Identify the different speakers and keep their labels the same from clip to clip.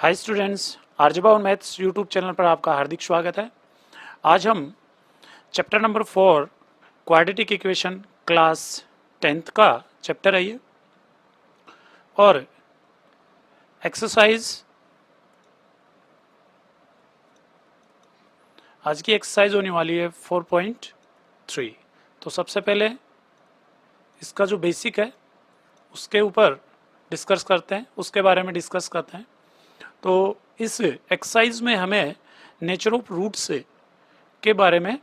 Speaker 1: Hi students, आर्यभा और maths YouTube channel पर आपका हार्दिक स्वागत है। आज हम chapter number 4 quadratic equation class 10th का चैप्टर है ये, और एक्सरसाइज आज की एक्सरसाइज होने वाली है 4.3। तो सबसे पहले इसका जो बेसिक है उसके ऊपर डिस्कस करते हैं, उसके बारे में डिस्कस करते हैं। तो इस एक्सरसाइज में हमें नेचर ऑफ रूट्स के बारे में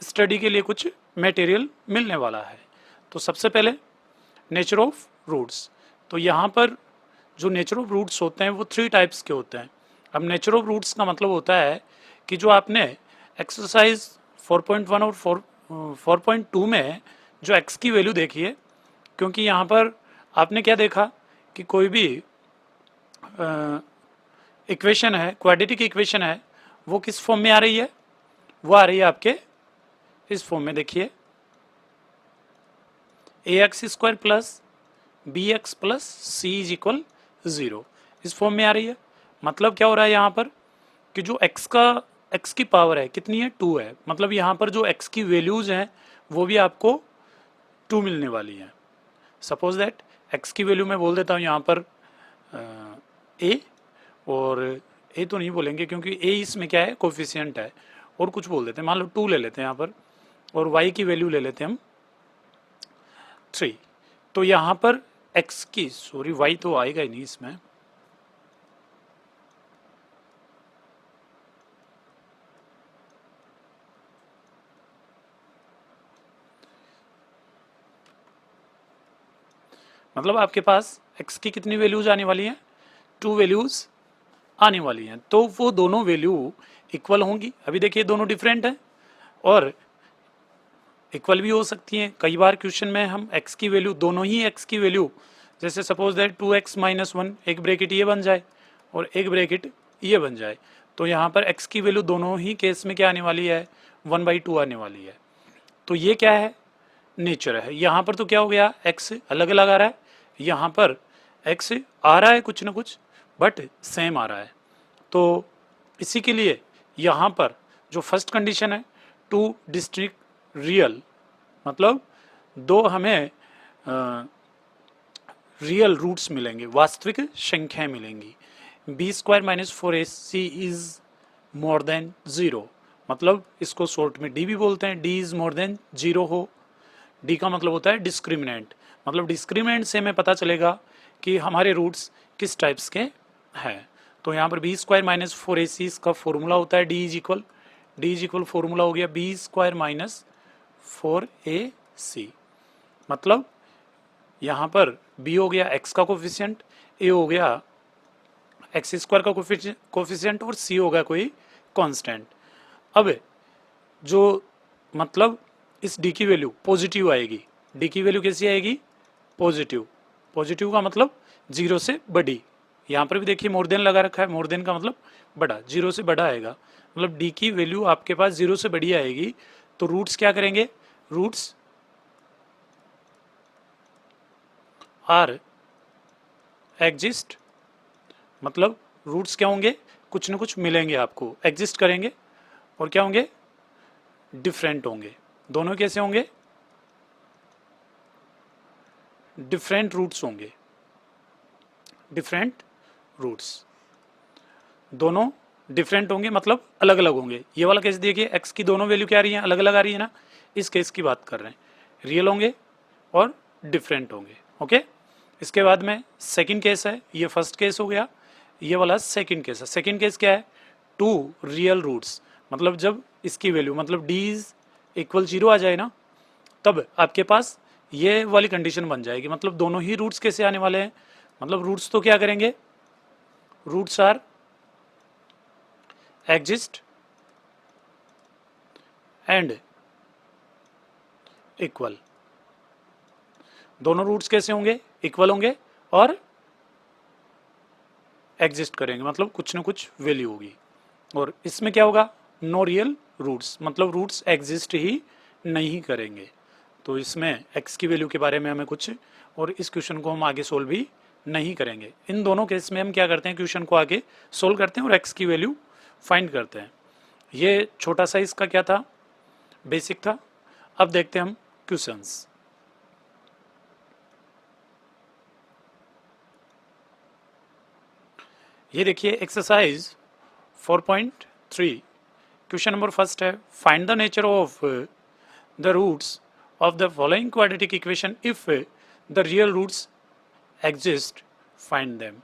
Speaker 1: स्टडी के लिए कुछ मटेरियल मिलने वाला है। तो सबसे पहले नेचर ऑफ रूट्स, तो यहाँ पर जो नेचर ऑफ रूट्स होते हैं वो 3 टाइप्स के होते हैं। अब नेचर ऑफ रूट्स का मतलब होता है कि जो आपने एक्सरसाइज 4.1 और 4.2 में जो x की वैल्यू देखी है, क्योंकि यहाँ पर आपने क्या देखा कि कोई भी इक्वेशन है, क्वाड्रेटिक इक्वेशन है, वो किस फॉर्म में आ रही है? वो आ रही है आपके इस फॉर्म में। देखिए ax² plus bx plus c is equal 0, इस फॉर्म में आ रही है। मतलब क्या हो रहा है यहाँ पर कि जो x की पावर है कितनी है? 2 है। मतलब यहाँ पर जो x की वैल्यूज हैं वो भी आपको 2 मिलने वाली है। सपोज दैट x की वैल्यू मैं बोल देता हूँ यहाँ पर a, और a तो नहीं बोलेंगे क्योंकि a इसमें क्या है, कोफिशिएंट है, और कुछ बोल देते हैं, मान लो 2 ले लेते हैं यहाँ पर, और y की वैल्यू ले लेते हैं हम 3। तो यहाँ पर x की, सॉरी y तो आएगा ही नहीं इसमें, मतलब आपके पास x की कितनी वैल्यूज आने वाली हैं? 2 वैल्यूज आने वाली हैं। तो वो दोनों वैल्यू इक्वल होंगी। अभी देखिए दोनों डिफरेंट हैं और इक्वल भी हो सकती हैं। कई बार क्वेश्चन में हम x की वैल्यू, दोनों ही x की वैल्यू, जैसे सपोज दैट 2x - 1, एक ब्रैकेट ये बन जाए और एक ब्रैकेट ये बन जाए, तो यहाँ पर x की वैल्यू दोनों ही केस में क्या आने वाली है? 1/2 आने वाली है। तो ये क्या है? नेचर है। यहाँ पर तो क्या हो गया, x अलग अलग आ रहा है, यहाँ पर x आ रहा है कुछ ना कुछ, बट सेम आ रहा है। तो इसी के लिए यहाँ पर जो फर्स्ट कंडीशन है, 2 डिस्ट्रिक्ट रियल, मतलब 2 हमें रियल रूट्स मिलेंगे, वास्तविक संख्याएं मिलेंगी। b² - 4ac is more than 0, मतलब इसको शॉर्ट में d भी बोलते हैं। d इज मोर देन 0 हो, d का मतलब होता है डिस्क्रिमिनेंट, मतलब डिस्क्रिमिनेंट से हमें पता चलेगा कि हमारे रूट्स किस टाइप्स के हैं। तो यहाँ पर b² - 4ac इसका फॉर्मूला होता है d इज इक्वल फॉर्मूला हो गया b² - 4ac, मतलब यहाँ पर b हो गया x का कोफिशिएंट, a हो गया x² का कोफिशिएंट, और c हो गया कोई कांस्टेंट। अब जो मतलब इस d की वैल्यू पॉजिटिव आएगी। d की वैल्यू कैसी आएगी? पॉजिटिव। पॉजिटिव का मतलब 0 से बड़ी। यहाँ पर भी देखिए मोर देन लगा रखा है, मोर देन का मतलब बड़ा, 0 से बड़ा आएगा, मतलब d की वैल्यू आपके पास 0 से बड़ी आएगी। तो रूट्स क्या करेंगे? रूट्स आर एग्जिस्ट, मतलब रूट्स क्या होंगे? कुछ न कुछ मिलेंगे आपको, एग्जिस्ट करेंगे, और क्या होंगे? डिफरेंट होंगे। दोनों कैसे होंगे? डिफरेंट रूट्स होंगे, डिफरेंट रूट्स, दोनों डिफरेंट होंगे, मतलब अलग अलग होंगे। ये वाला केस देखिए, x की दोनों वैल्यू क्या आ रही है? अलग अलग आ रही है ना, इस केस की बात कर रहे हैं। रियल होंगे और डिफरेंट होंगे। ओके, इसके बाद में सेकंड केस है, ये फर्स्ट केस हो गया, ये वाला सेकंड केस है। सेकंड केस क्या है? 2 रियल रूट्स, मतलब जब इसकी वैल्यू, मतलब d इज इक्वल 0 आ जाए ना, तब आपके पास ये वाली कंडीशन बन जाएगी। मतलब दोनों ही रूट्स कैसे आने वाले हैं? मतलब रूट्स तो क्या करेंगे? Roots are exist and equal. दोनों रूट्स कैसे होंगे? इक्वल होंगे और एग्जिस्ट करेंगे, मतलब कुछ ना कुछ वैल्यू होगी। और इसमें क्या होगा? नो रियल रूट्स, मतलब रूट्स एग्जिस्ट ही नहीं करेंगे। तो इसमें x की वैल्यू के बारे में हमें कुछ, और इस क्वेश्चन को हम आगे सोल्व भी नहीं करेंगे। इन दोनों केस में हम क्या करते हैं, क्वेश्चन को आगे सोल्व करते हैं और एक्स की वैल्यू फाइंड करते हैं। ये छोटा सा इसका क्या था, बेसिक था। अब देखते हैं हम क्वेश्चंस। ये देखिए एक्सरसाइज 4.3 क्वेश्चन नंबर फर्स्ट है, find the nature of the roots of the following quadratic equation if the real roots exist find them.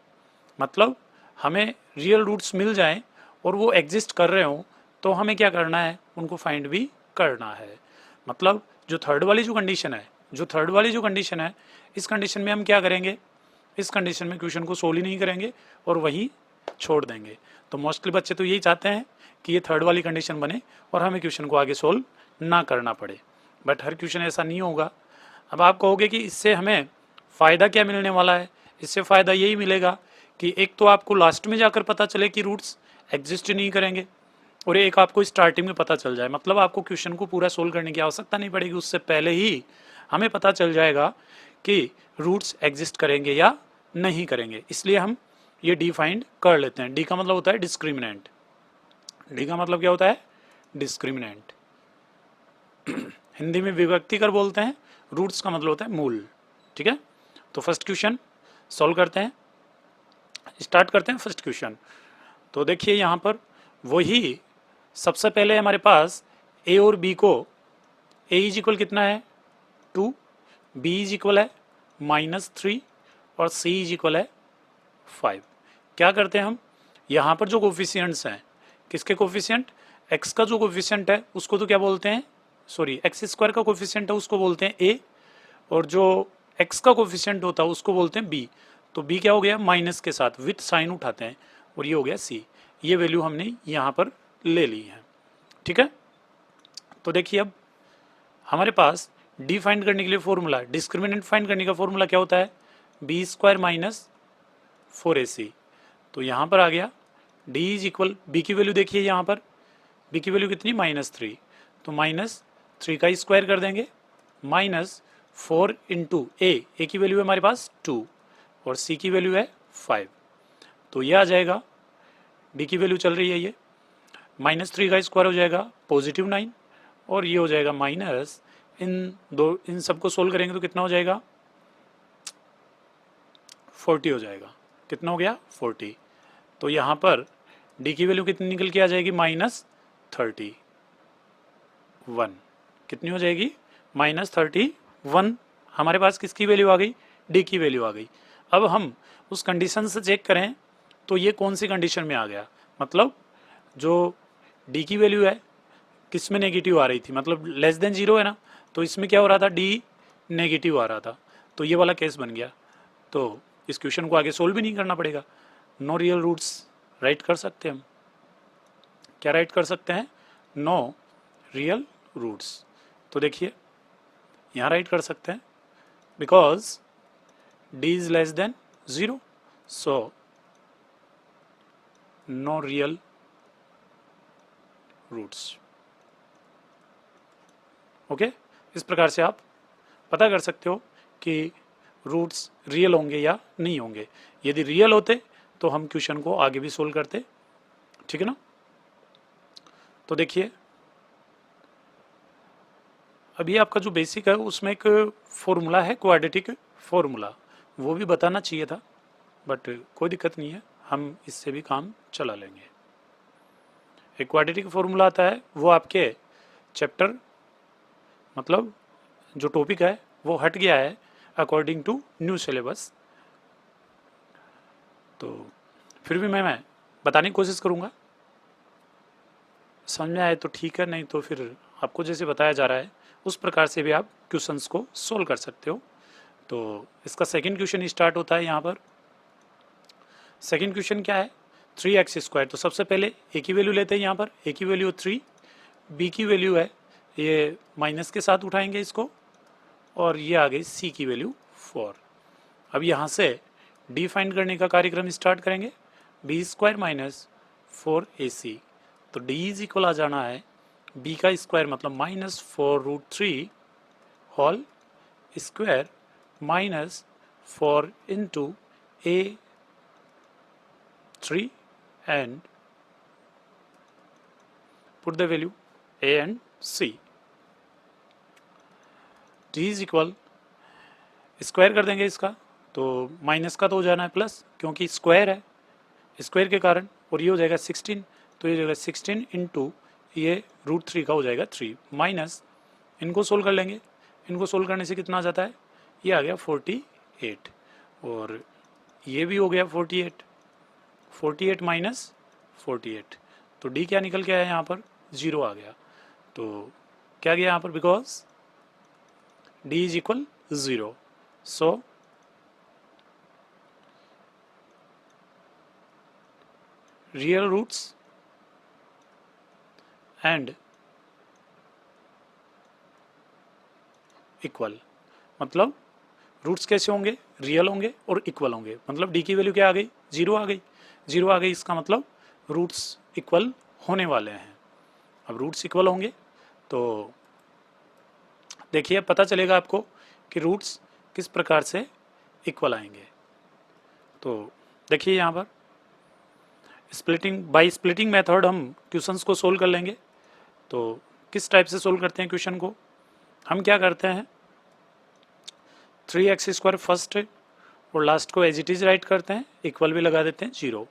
Speaker 1: मतलब हमें रियल रूट्स मिल जाएं और वो एग्जिस्ट कर रहे हों तो हमें क्या करना है, उनको फाइंड भी करना है। मतलब जो थर्ड वाली जो कंडीशन है, इस कंडीशन में हम क्या करेंगे, इस कंडीशन में क्वेश्चन को सोल्व ही नहीं करेंगे और वही छोड़ देंगे। तो मोस्टली बच्चे तो यही चाहते हैं कि ये थर्ड वाली कंडीशन बने और हमें क्वेश्चन को आगे सोल्व ना करना पड़े, बट हर क्वेश्चन ऐसा नहीं होगा। अब आप कहोगे कि इससे हमें फ़ायदा क्या मिलने वाला है, इससे फ़ायदा यही मिलेगा कि एक तो आपको लास्ट में जाकर पता चले कि रूट्स एग्जिस्ट नहीं करेंगे, और एक आपको स्टार्टिंग में पता चल जाए। मतलब आपको क्वेश्चन को पूरा सोल्व करने की आवश्यकता नहीं पड़ेगी, उससे पहले ही हमें पता चल जाएगा कि रूट्स एग्जिस्ट करेंगे या नहीं करेंगे। इसलिए हम ये डी फाइंड कर लेते हैं। डी का मतलब होता है डिस्क्रिमिनेंट। डी का मतलब क्या होता है, डिस्क्रिमिनेंट। हिंदी में विभक्ति कर बोलते हैं, रूट्स का मतलब होता है मूल। ठीक है, तो फर्स्ट क्वेश्चन सॉल्व करते हैं, स्टार्ट करते हैं फर्स्ट क्वेश्चन। तो देखिए यहाँ पर वही सबसे पहले हमारे पास ए और बी को, ए इज इक्वल कितना है 2, बी इज इक्वल है -3 और सी इज इक्वल है 5। क्या करते हैं हम, यहाँ पर जो कोफिशिएंट्स हैं, किसके कोफिशिएंट, एक्स का जो कोफिशिएंट है उसको तो क्या बोलते हैं, सॉरी एक्स स्क्वायर का कोफिशिएंट है उसको बोलते हैं ए, और जो एक्स का कोफिशिएंट होता है उसको बोलते हैं बी। तो बी क्या हो गया, माइनस के साथ विथ साइन उठाते हैं, और ये हो गया सी। ये वैल्यू हमने यहाँ पर ले ली है। ठीक है, तो देखिए अब हमारे पास डी फाइंड करने के लिए फॉर्मूला, डिस्क्रिमिनेंट फाइंड करने का फॉर्मूला क्या होता है, बी स्क्वायर -4ac। तो यहाँ पर आ गया डी इज इक्वल, बी की वैल्यू देखिए यहाँ पर, बी की वैल्यू कितनी -3, तो -3 का स्क्वायर कर देंगे, -4 इंटू ए की वैल्यू है हमारे पास 2 और सी की वैल्यू है 5। तो ये आ जाएगा, डी की वैल्यू चल रही है ये, -3 का स्क्वायर हो जाएगा +9 और ये हो जाएगा माइनस, इन सबको सोल्व करेंगे तो कितना हो जाएगा 40 हो जाएगा। कितना हो गया 40। तो यहाँ पर डी की वैल्यू कितनी निकल के आ जाएगी -31। कितनी हो जाएगी -31। हमारे पास किसकी वैल्यू आ गई, डी की वैल्यू आ गई। अब हम उस कंडीशन से चेक करें तो ये कौन सी कंडीशन में आ गया, मतलब जो डी की वैल्यू है किस में नेगेटिव आ रही थी, मतलब लेस देन 0 है ना, तो इसमें क्या हो रहा था, डी नेगेटिव आ रहा था, तो ये वाला केस बन गया। तो इस क्वेश्चन को आगे सोल्व भी नहीं करना पड़ेगा, नो रियल रूट्स राइट कर सकते हैं हम। क्या राइट कर सकते हैं, नो रियल रूट्स। तो देखिए यहाँ राइट कर सकते हैं, because D is less than 0, so no real roots. Okay, इस प्रकार से आप पता कर सकते हो कि रूट्स रियल होंगे या नहीं होंगे। यदि रियल होते तो हम क्वेश्चन को आगे भी सोल्व करते। ठीक है ना, तो देखिए अभी आपका जो बेसिक है उसमें एक फॉर्मूला है, क्वाड्रेटिक फॉर्मूला, वो भी बताना चाहिए था, बट कोई दिक्कत नहीं है, हम इससे भी काम चला लेंगे। एक क्वाड्रेटिक फॉर्मूला आता है, वो आपके चैप्टर, मतलब जो टॉपिक है वो हट गया है अकॉर्डिंग टू न्यू सिलेबस, तो फिर भी मैं बताने की कोशिश करूँगा। समझ में आए तो ठीक है, नहीं तो फिर आपको जैसे बताया जा रहा है उस प्रकार से भी आप क्वेश्चंस को सोल्व कर सकते हो। तो इसका सेकंड क्वेश्चन स्टार्ट होता है यहाँ पर। सेकंड क्वेश्चन क्या है, 3x²। तो सबसे पहले ए की वैल्यू लेते हैं, यहाँ पर ए की वैल्यू 3, बी की वैल्यू है, ये माइनस के साथ उठाएंगे इसको, और ये आ गई सी की वैल्यू 4। अब यहाँ से डी फाइंड करने का कार्यक्रम स्टार्ट करेंगे, b² - 4ac। तो डी इज इक्वल आ जाना है बी का स्क्वायर मतलब -4√3 whole square -4 into A3 and put the value A and C. D is equal, square कर देंगे इसका, तो माइनस का तो हो जाना है प्लस, क्योंकि स्क्वायर है, स्क्वायर के कारण, और ये हो जाएगा 16, तो ये हो जाएगा 16 इंटू ये √3 का हो जाएगा 3 माइनस, इनको सोल्व कर लेंगे, इनको सोल्व करने से कितना आ जाता है, ये आ गया 48, और ये भी हो गया 48, 48 माइनस 48, तो डी क्या निकल के आया यहाँ पर, 0 आ गया। तो क्या गया यहाँ पर, because D is equal 0, so real roots and equal, मतलब रूट्स कैसे होंगे, रियल होंगे और इक्वल होंगे, मतलब डी की वैल्यू क्या आ गई, 0 आ गई, 0 आ गई, इसका मतलब रूट्स इक्वल होने वाले हैं। अब रूट्स इक्वल होंगे तो देखिए पता चलेगा आपको कि रूट्स किस प्रकार से इक्वल आएंगे। तो देखिए यहाँ पर स्प्लिटिंग, बाय स्प्लिटिंग मेथड हम क्वेश्चंस को सोल्व कर लेंगे। तो किस टाइप से सोल्व करते हैं क्वेश्चन को, हम क्या करते हैं, 3x² फर्स्ट और लास्ट को एज इट इज राइट करते हैं, इक्वल भी लगा देते हैं 0,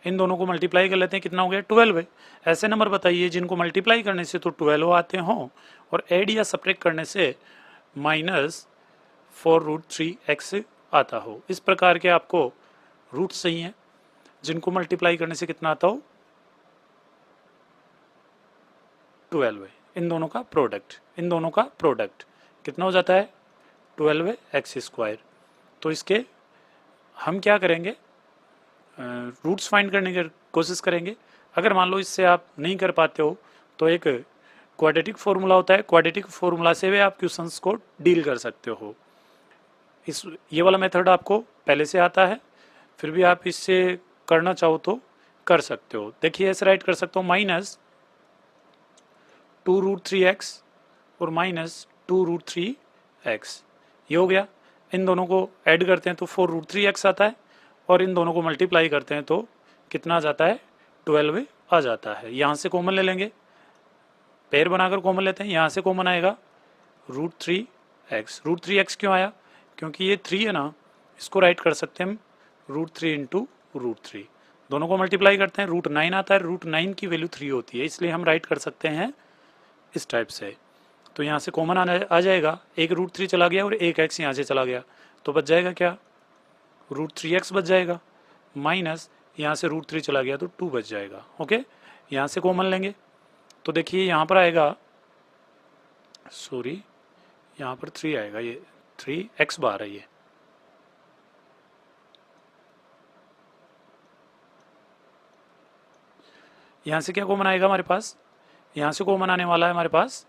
Speaker 1: इन दोनों को मल्टीप्लाई कर लेते हैं, कितना हो गया 12 है। ऐसे नंबर बताइए जिनको मल्टीप्लाई करने से तो 12 आते हों और ऐड या सब्ट्रैक्ट करने से -4√3x आता हो। इस प्रकार के आपको रूट सही हैं जिनको मल्टीप्लाई करने से कितना आता हो 12 है। इन दोनों का प्रोडक्ट, इन दोनों का प्रोडक्ट कितना हो जाता है 12x²। तो इसके हम क्या करेंगे, रूट्स फाइंड करने की कोशिश करेंगे। अगर मान लो इससे आप नहीं कर पाते हो तो एक क्वाड्रेटिक फॉर्मूला होता है, क्वाड्रेटिक फॉर्मूला से भी आप क्वेश्चंस को डील कर सकते हो। ये वाला मेथड आपको पहले से आता है, फिर भी आप इससे करना चाहो तो कर सकते हो। देखिए ऐसे राइट कर सकते हो, -2√3x और -2√3x, ये हो गया। इन दोनों को ऐड करते हैं तो 4√3x आता है और इन दोनों को मल्टीप्लाई करते हैं तो कितना आ जाता है 12 आ जाता है। यहाँ से कॉमन ले लेंगे, पेयर बनाकर कॉमन लेते हैं, यहाँ से कॉमन आएगा √3x। √3x क्यों आया, क्योंकि ये 3 है ना, इसको राइट कर सकते हैं हम √3 इंटू √3, दोनों को मल्टीप्लाई करते हैं, √9 आता है, √9 की वैल्यू 3 होती है, इसलिए हम राइट कर सकते हैं इस टाइप से। तो यहाँ से कॉमन आ जाएगा, एक √3 चला गया और एक x यहाँ से चला गया, तो बच जाएगा क्या √3x बच जाएगा, माइनस यहाँ से √3 चला गया तो 2 बच जाएगा। ओके, यहाँ से कॉमन लेंगे तो देखिए यहाँ पर आएगा, सॉरी यहाँ पर 3 आएगा, ये 3x बार है ये, यहाँ से क्या कॉमन आएगा हमारे पास, यहाँ से कॉमन आने वाला है हमारे पास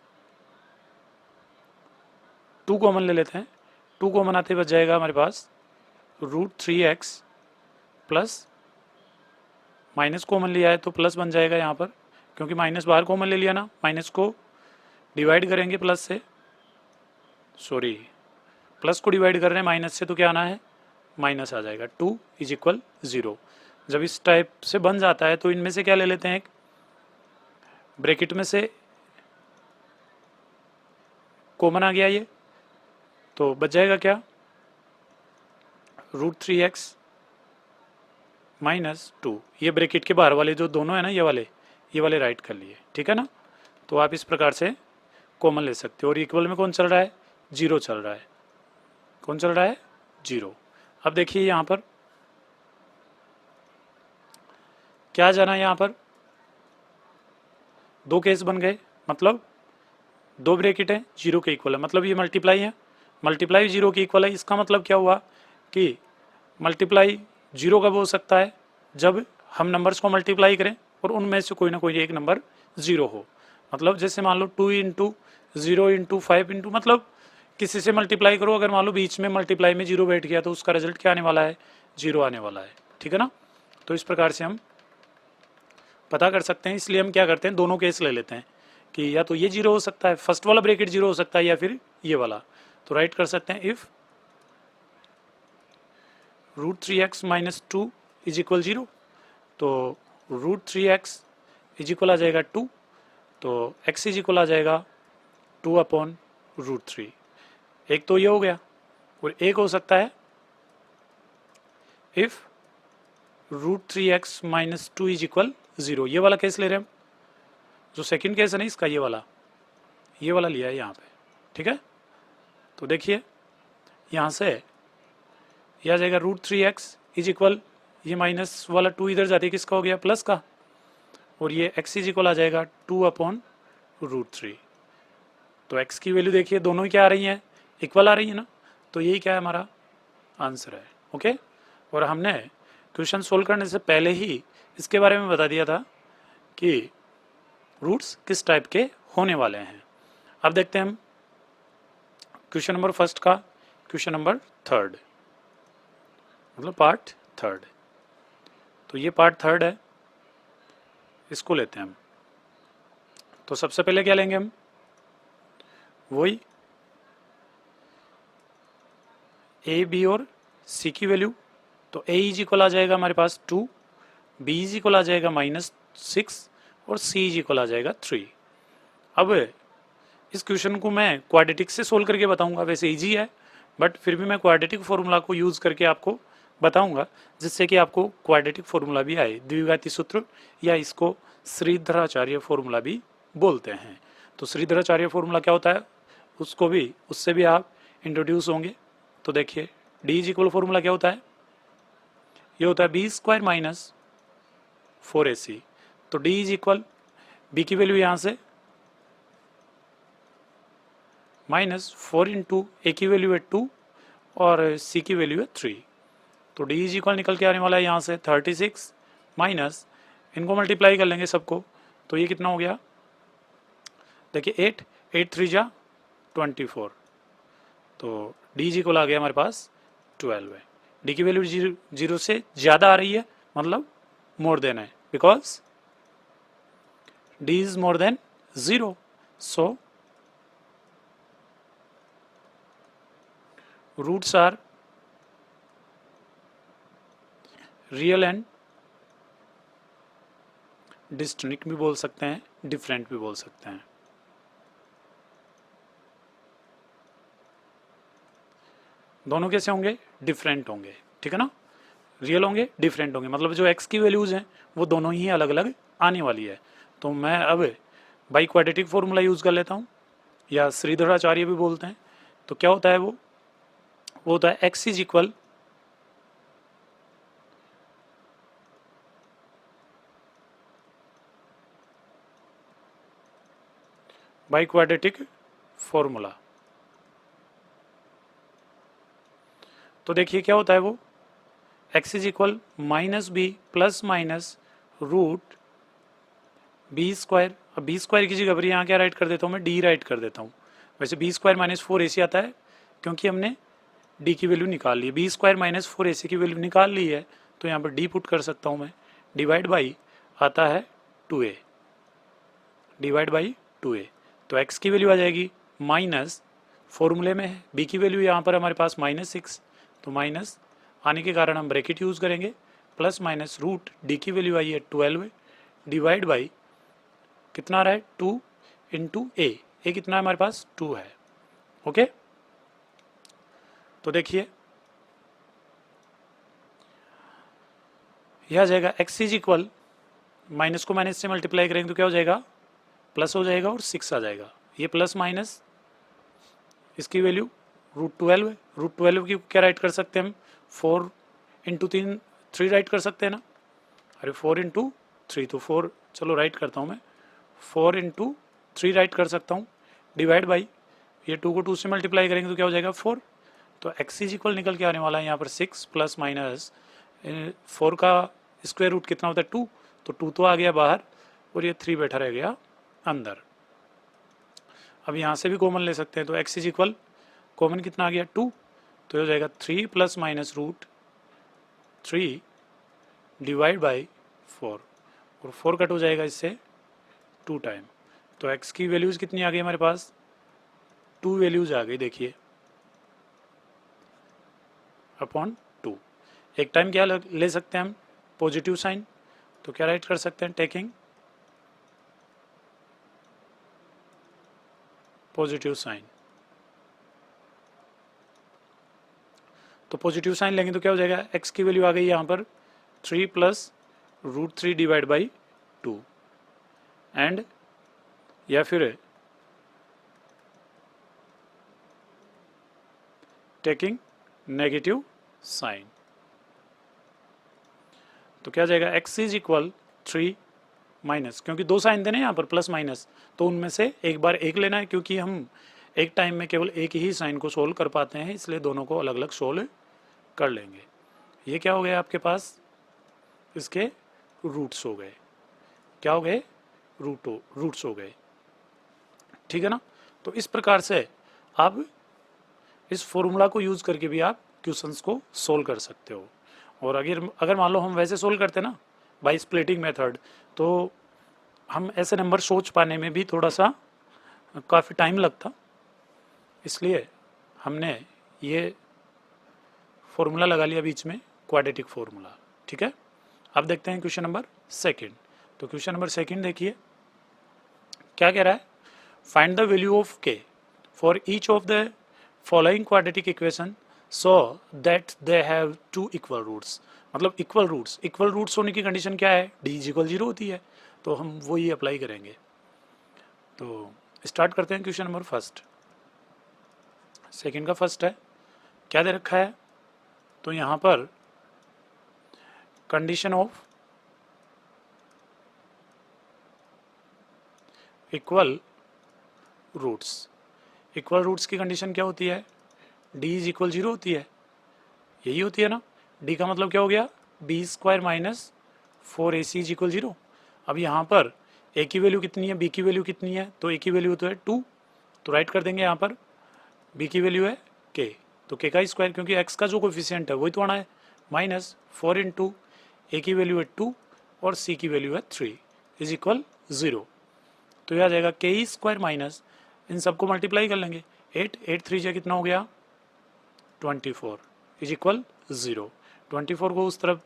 Speaker 1: 2 कॉमन ले लेते हैं, 2 कॉमन आते बच जाएगा हमारे पास √3x प्लस, माइनस कॉमन लिया है तो प्लस बन जाएगा यहाँ पर, क्योंकि माइनस बाहर कॉमन ले लिया ना, माइनस को डिवाइड करेंगे प्लस से, सॉरी प्लस को डिवाइड कर रहे हैं माइनस से तो क्या आना है माइनस आ जाएगा, 2 इज इक्वल 0। जब इस टाइप से बन जाता है तो इनमें से क्या ले लेते हैं, एक ब्रैकेट में से कॉमन आ गया ये, तो बच जाएगा क्या √3x -2, ये ब्रैकेट के बाहर वाले जो दोनों है ना, ये वाले राइट कर लिए, ठीक है ना। तो आप इस प्रकार से कॉमन ले सकते हो, और इक्वल में कौन चल रहा है 0 चल रहा है, कौन चल रहा है 0। अब देखिए यहाँ पर क्या जाना है, यहाँ पर 2 केस बन गए, मतलब 2 ब्रैकेट है 0 के इक्वल है, मतलब ये मल्टीप्लाई है, मल्टीप्लाई 0 के इक्वल है। इसका मतलब क्या हुआ कि मल्टीप्लाई 0 कब हो सकता है, जब हम नंबर्स को मल्टीप्लाई करें और उनमें से कोई ना कोई एक नंबर 0 हो। मतलब जैसे मान लो 2 इंटू 0 इंटू 5 इंटू, मतलब किसी से मल्टीप्लाई करो, अगर मान लो बीच में मल्टीप्लाई में 0 बैठ गया तो उसका रिजल्ट क्या आने वाला है 0 आने वाला है, ठीक है ना। तो इस प्रकार से हम पता कर सकते हैं, इसलिए हम क्या करते हैं दोनों केस ले लेते हैं कि या तो ये 0 हो सकता है, फर्स्ट वाला ब्रैकेट 0 हो सकता है, या फिर ये वाला। तो राइट कर सकते हैं if root three x minus two is equal 0, तो root three x is equal आ जाएगा 2, तो x इज इक्वल आ जाएगा 2 अपॉन रूट थ्री। एक तो ये हो गया, और एक हो सकता है if root three x minus two is equal 0, ये वाला केस ले रहे हैं हम। जो सेकंड केस है ना इसका, ये वाला लिया है यहाँ पे, ठीक है। तो देखिए यहाँ से यह आ जाएगा root three x is equal, ये माइनस वाला 2 इधर जाती है, किसका हो गया, प्लस का, और ये x इज इक्वल आ जाएगा 2 अपॉन रूट थ्री। तो x की वैल्यू देखिए दोनों ही क्या आ रही हैं, इक्वल आ रही है ना, तो यही क्या है हमारा आंसर है। ओके, और हमने क्वेश्चन सोल्व करने से पहले ही इसके बारे में बता दिया था कि रूट्स किस टाइप के होने वाले हैं। अब देखते हैं हम क्वेश्चन नंबर फर्स्ट का क्वेश्चन नंबर थर्ड, मतलब पार्ट थर्ड। तो ये पार्ट थर्ड है, इसको लेते हैं हम। तो सबसे पहले क्या लेंगे हम, वही ए बी और सी की वैल्यू। तो ए इज इक्वल आ जाएगा हमारे पास 2, बी इज इक्वल आ जाएगा -6 और सी इज इक्वल आ जाएगा 3। अब इस क्वेश्चन को मैं क्वाड्रेटिक से सोल्व करके बताऊंगा, वैसे इजी है बट फिर भी मैं क्वाड्रेटिक फॉर्मूला को यूज़ करके आपको बताऊंगा, जिससे कि आपको क्वाड्रेटिक फॉर्मूला भी आए, द्विघाती सूत्र, या इसको श्रीधराचार्य फॉर्मूला भी बोलते हैं। तो श्रीधराचार्य फॉर्मूला क्या होता है, उसको भी, उससे भी आप इंट्रोड्यूस होंगे। तो देखिए डी इज इक्वल फॉर्मूला क्या होता है, ये होता है बी स्क्वायर माइनस 4ac। तो डी इज इक्वल, बी की वैल्यू यहाँ से -4 इंटू ए की वैल्यू है 2 और सी की वैल्यू है 3। तो डी इज इक्वल निकल के आने वाला है यहाँ से 36 माइनस, इनको मल्टीप्लाई कर लेंगे सबको, तो ये कितना हो गया, देखिए 8 3 जा 24, तो डी इज इक्वल आ गया हमारे पास 12 है। डी की वैल्यू 0 से ज़्यादा आ रही है, मतलब मोर देन है, because D is more than 0, so roots are real and distinct भी बोल सकते हैं, डिफरेंट भी बोल सकते हैं। दोनों कैसे होंगे, डिफरेंट होंगे, ठीक है ना। रियल होंगे, डिफरेंट होंगे, मतलब जो x की वैल्यूज हैं वो दोनों ही अलग अलग आने वाली है। तो मैं अब बाई क्वाड्रेटिक फॉर्मूला यूज़ कर लेता हूँ, या श्रीधराचार्य भी बोलते हैं। तो क्या होता है वो होता है x is equal by quadratic formula. तो देखिए क्या होता है वो, x is equal -b plus minus root B square. अब बी स्क्वायर की जगह पर यहाँ क्या राइट कर देता हूँ मैं, डी राइट कर देता हूँ। वैसे बी स्क्वायर -4ac आता है, क्योंकि हमने डी की वैल्यू निकाल ली है, बी स्क्वायर -4ac की वैल्यू निकाल ली है, तो यहाँ पर डी पुट कर सकता हूँ मैं, डिवाइड बाई आता है 2a, डिवाइड बाई 2a। तो x की वैल्यू आ जाएगी माइनस, फॉर्मूले में है b की वैल्यू यहाँ पर हमारे पास -6, तो माइनस आने के कारण हम ब्रैकेट यूज़ करेंगे, प्लस माइनस रूट डी की वैल्यू आई है 12, डिवाइड बाई कितना आ रहा है 2 इंटू ए कितना है हमारे पास 2 है। ओके, तो देखिए यह आ जाएगा x इज इक्वल, माइनस को माइनस से मल्टीप्लाई करेंगे तो क्या हो जाएगा, प्लस हो जाएगा और 6 आ जाएगा, ये प्लस माइनस इसकी वैल्यू √12 है। √12 की क्या राइट कर सकते हैं हम, 4 इंटू 3 राइट कर सकते हैं ना, अरे 4 इंटू 3, तो 4 चलो राइट करता हूँ मैं, 4 इंटू 3 राइट कर सकता हूँ, डिवाइड बाई ये 2 को 2 से मल्टीप्लाई करेंगे तो क्या हो जाएगा 4। तो x इज इक्वल निकल के आने वाला है यहाँ पर 6 प्लस माइनस 4 का स्क्वायर रूट कितना होता है 2, तो 2 तो आ गया बाहर और ये 3 बैठा रह गया अंदर। अब यहाँ से भी कॉमन ले सकते हैं, तो x इज इक्वल कॉमन कितना आ गया 2, तो हो जाएगा 3 plus minus root 3 divide by 4, और 4 कट हो जाएगा इससे 2 टाइम। तो x की वैल्यूज़ कितनी आ गई हमारे पास, 2 वैल्यूज़ आ गई, देखिए अपॉन 2। एक टाइम क्या ले सकते हैं हम, पॉजिटिव साइन, तो क्या राइट कर सकते हैं, टेकिंग पॉजिटिव साइन। तो पॉजिटिव साइन लेंगे तो क्या हो जाएगा, x की वैल्यू आ गई यहाँ पर 3 प्लस √3 डिवाइड बाई 2, एंड या फिर टेकिंग नेगेटिव साइन, तो क्या जाएगा, x इज इक्वल 3 माइनस, क्योंकि दो साइन थे ना यहाँ पर प्लस माइनस, तो उनमें से एक बार एक लेना है, क्योंकि हम एक टाइम में केवल एक ही साइन को सोल्व कर पाते हैं, इसलिए दोनों को अलग अलग सोल्व कर लेंगे। ये क्या हो गया आपके पास, इसके रूट्स हो गए, क्या हो गए, रूट्स हो गए, ठीक है ना। तो इस प्रकार से आप इस फॉर्मूला को यूज करके भी आप क्वेश्चंस को सोल्व कर सकते हो। और अगर मान लो हम वैसे सोल्व करते ना बाय स्प्लिटिंग मेथड, तो हम ऐसे नंबर सोच पाने में भी थोड़ा सा काफ़ी टाइम लगता, इसलिए हमने ये फॉर्मूला लगा लिया बीच में, क्वाड्रेटिक फॉर्मूला, ठीक है। अब देखते हैं क्वेश्चन नंबर सेकंड। तो क्वेश्चन नंबर सेकंड देखिए क्या कह रहा है, find the value of K for each of the following quadratic equation so that they have two equal roots. मतलब इक्वल रूट्स होने की कंडीशन क्या है, डी इज इक्वल 0 होती है, तो हम वो ही अप्लाई करेंगे। तो स्टार्ट करते हैं क्वेश्चन नंबर फर्स्ट। सेकंड का फर्स्ट है, क्या दे रखा है, तो यहाँ पर कंडीशन ऑफ इक्वल रूट्स की कंडीशन क्या होती है, डी इज इक्वल 0 होती है, यही होती है ना। डी का मतलब क्या हो गया, b² minus 4ac is equal 0। अब यहाँ पर a की वैल्यू कितनी है, b की वैल्यू कितनी है, तो a की वैल्यू तो है 2, तो राइट कर देंगे यहाँ पर, b की वैल्यू है k, तो k का स्क्वायर, क्योंकि x का जो कोफिशिएंट है वही तो आना है, माइनस 4 इंटू a की वैल्यू है 2 और c की वैल्यू है 3 इज इक्वल 0। तो यह आ जाएगा k² माइनस, इन सबको मल्टीप्लाई कर लेंगे, 8 3 जा कितना हो गया 24 इज इक्वल 0। 24 को उस तरफ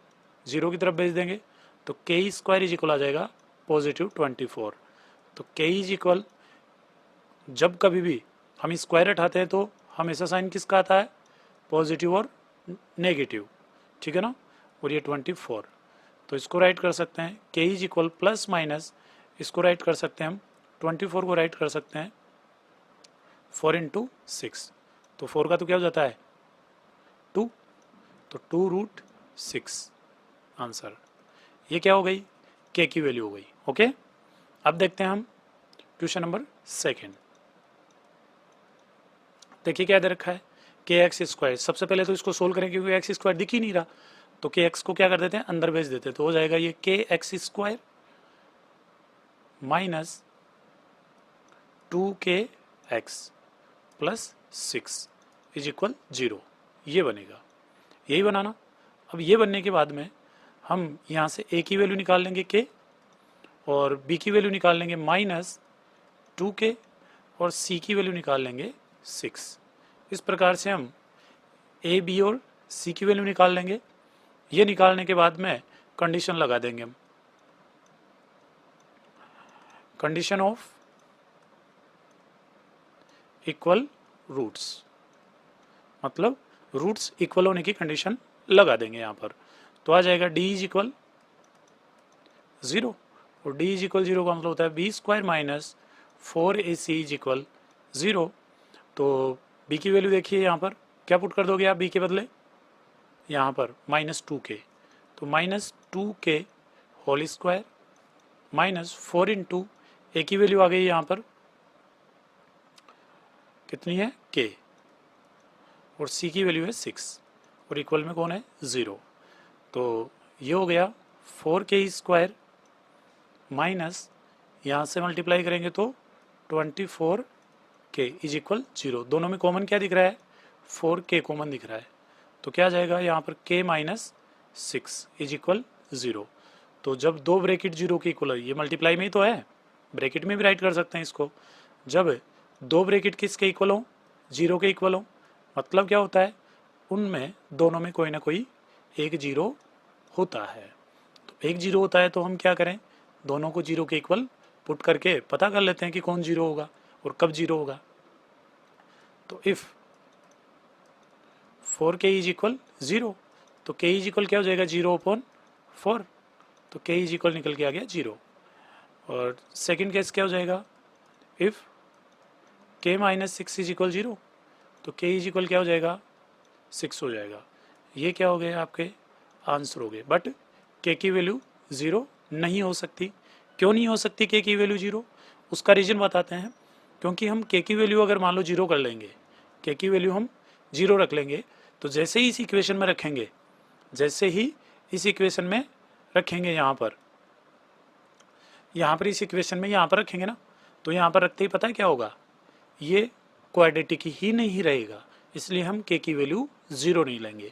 Speaker 1: 0 की तरफ भेज देंगे, तो k² इज इक्वल आ जाएगा पॉजिटिव 24। तो k इज इक्वल, जब कभी भी हम स्क्वायर हटाते हैं तो हमेशा साइन किसका आता है, पॉजिटिव और नेगेटिव, ठीक है ना। और ये 24, तो इसको राइट कर सकते हैं k is equal plus minus, इसको राइट कर सकते हैं हम 24 को राइट कर सकते हैं 4 इंटू 6, तो 4 का तो क्या हो जाता है 2, तो 2√6 आंसर। ये क्या हो गई, k की वैल्यू हो गई, ओके। अब देखते हैं हम क्वेश्चन नंबर सेकंड। देखिए क्या दे रखा है, kx²। सबसे पहले तो इसको सोल्व करें, क्योंकि x² दिख ही नहीं रहा, तो kx को क्या कर देते हैं, अंदर भेज देते हैं, तो हो जाएगा ये kx² minus 2kx plus 6 is equal 0, ये बनेगा, यही बनाना। अब ये बनने के बाद में हम यहाँ से a की वैल्यू निकाल लेंगे k, और b की वैल्यू निकाल लेंगे माइनस 2k, और c की वैल्यू निकाल लेंगे 6। इस प्रकार से हम a, b और c की वैल्यू निकाल लेंगे। ये निकालने के बाद में कंडीशन लगा देंगे हम, कंडीशन ऑफ इक्वल रूट्स, मतलब रूट्स इक्वल होने की कंडीशन लगा देंगे यहाँ पर। तो आ जाएगा d इज इक्वल 0, और d इज इक्वल 0 का मतलब होता है b² minus 4ac is equal 0। तो b की वैल्यू देखिए यहाँ पर क्या पुट कर दोगे आप b के बदले, यहाँ पर माइनस 2k, तो minus 2k whole square minus 4 into a की वैल्यू आ गई यहाँ पर कितनी है k, और c की वैल्यू है 6, और इक्वल में कौन है 0। तो ये हो गया 4k² माइनस, यहाँ से मल्टीप्लाई करेंगे तो 24k इज इक्वल 0। दोनों में कॉमन क्या दिख रहा है, 4k कॉमन दिख रहा है, तो क्या आ जाएगा यहाँ पर k माइनस 6 इज इक्वल 0। तो जब दो ब्रैकेट 0 के इक्वल है, ये मल्टीप्लाई में ही तो है, ब्रैकेट में भी राइट कर सकते हैं इसको, जब दो ब्रैकेट किसके इक्वल हो, 0 के इक्वल हो, मतलब क्या होता है, उनमें दोनों में कोई ना कोई एक जीरो होता है। तो एक जीरो होता है तो हम क्या करें, दोनों को जीरो के इक्वल पुट करके पता कर लेते हैं कि कौन जीरो होगा और कब जीरो होगा। तो if 4k is equal zero, तो k इज इक्वल क्या हो जाएगा, जीरो अपॉन 4, तो k इज इक्वल निकल के आ गया जीरो। और सेकंड केस क्या हो जाएगा, if k minus 6 is equal zero, तो k इज इक्वल क्या हो जाएगा, 6 हो जाएगा। ये क्या हो गए आपके आंसर हो गए। बट k की वैल्यू ज़ीरो नहीं हो सकती। क्यों नहीं हो सकती k की वैल्यू ज़ीरो, उसका रीज़न बताते हैं। क्योंकि हम k की वैल्यू अगर मान लो जीरो कर लेंगे, k की वैल्यू हम जीरो रख लेंगे, तो जैसे ही इस इक्वेशन में रखेंगे, जैसे ही इस इक्वेशन में रखेंगे यहाँ पर इस इक्वेशन में यहाँ पर रखेंगे ना, तो यहाँ पर रखते ही पता है क्या होगा, ये क्वाड्रेटिक ही नहीं रहेगा। इसलिए हम k की वैल्यू ज़ीरो नहीं लेंगे।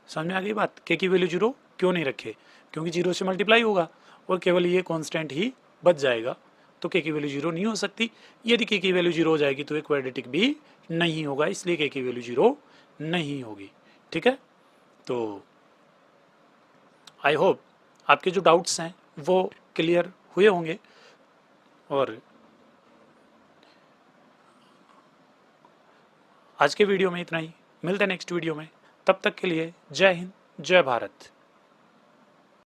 Speaker 1: समझ में आ गई बात, k की वैल्यू जीरो क्यों नहीं रखे, क्योंकि जीरो से मल्टीप्लाई होगा और केवल ये कांस्टेंट ही बच जाएगा। तो k की वैल्यू जीरो नहीं हो सकती। यदि k की वैल्यू जीरो हो जाएगी तो ये क्वाड्रेटिक भी नहीं होगा, इसलिए k की वैल्यू जीरो नहीं होगी। ठीक है, तो आई होप आपके जो डाउट्स हैं वो क्लियर हुए होंगे। और आज के वीडियो में इतना ही, मिलते हैं नेक्स्ट वीडियो में। तब तक के लिए जय हिंद, जय भारत।